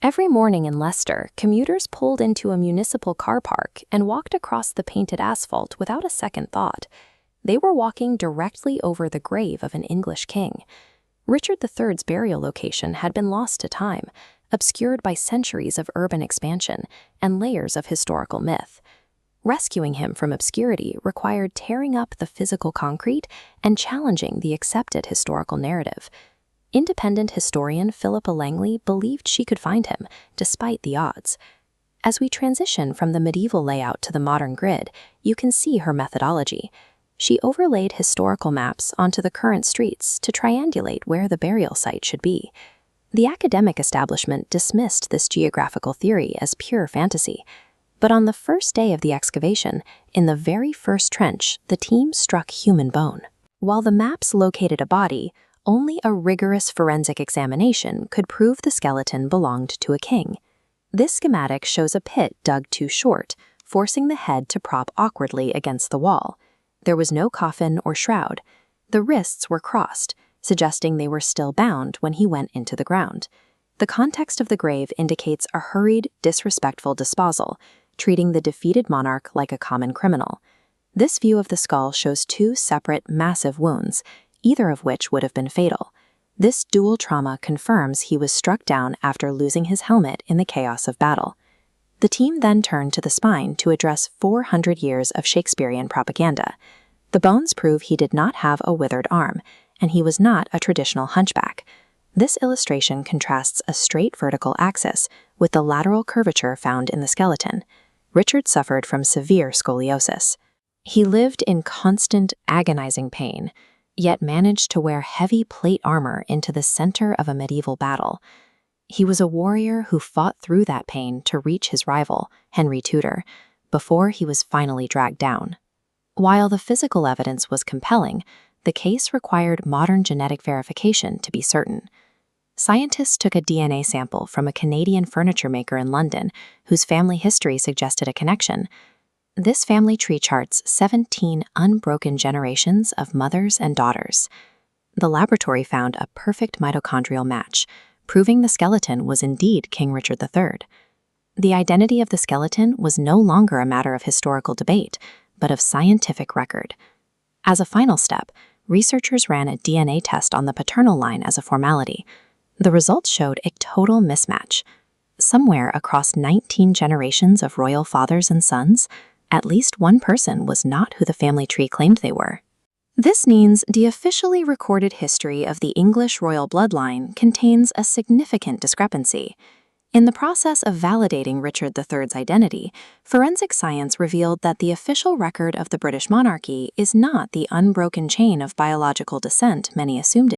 Every morning in Leicester, commuters pulled into a municipal car park and walked across the painted asphalt without a second thought. They were walking directly over the grave of an English king. Richard III's burial location had been lost to time, obscured by centuries of urban expansion and layers of historical myth. Rescuing him from obscurity required tearing up the physical concrete and challenging the accepted historical narrative. Independent historian Philippa Langley believed she could find him, despite the odds. As we transition from the medieval layout to the modern grid, you can see her methodology. She overlaid historical maps onto the current streets to triangulate where the burial site should be. The academic establishment dismissed this geographical theory as pure fantasy. But on the first day of the excavation, in the very first trench, the team struck human bone. While the maps located a body, only a rigorous forensic examination could prove the skeleton belonged to a king. This schematic shows a pit dug too short, forcing the head to prop awkwardly against the wall. There was no coffin or shroud. The wrists were crossed, suggesting they were still bound when he went into the ground. The context of the grave indicates a hurried, disrespectful disposal, treating the defeated monarch like a common criminal. This view of the skull shows two separate, massive wounds, either of which would have been fatal. This dual trauma confirms he was struck down after losing his helmet in the chaos of battle. The team then turned to the spine to address 400 years of Shakespearean propaganda. The bones prove he did not have a withered arm, and he was not a traditional hunchback. This illustration contrasts a straight vertical axis with the lateral curvature found in the skeleton. Richard suffered from severe scoliosis. He lived in constant, agonizing pain, yet managed to wear heavy plate armor into the center of a medieval battle. He was a warrior who fought through that pain to reach his rival, Henry Tudor, before he was finally dragged down. While the physical evidence was compelling, the case required modern genetic verification to be certain. Scientists took a DNA sample from a Canadian furniture maker in London, whose family history suggested a connection. This family tree charts 17 unbroken generations of mothers and daughters. The laboratory found a perfect mitochondrial match, proving the skeleton was indeed King Richard III. The identity of the skeleton was no longer a matter of historical debate, but of scientific record. As a final step, researchers ran a DNA test on the paternal line as a formality. The results showed a total mismatch. Somewhere across 19 generations of royal fathers and sons, at least one person was not who the family tree claimed they were. This means the officially recorded history of the English royal bloodline contains a significant discrepancy. In the process of validating Richard III's identity, forensic science revealed that the official record of the British monarchy is not the unbroken chain of biological descent many assumed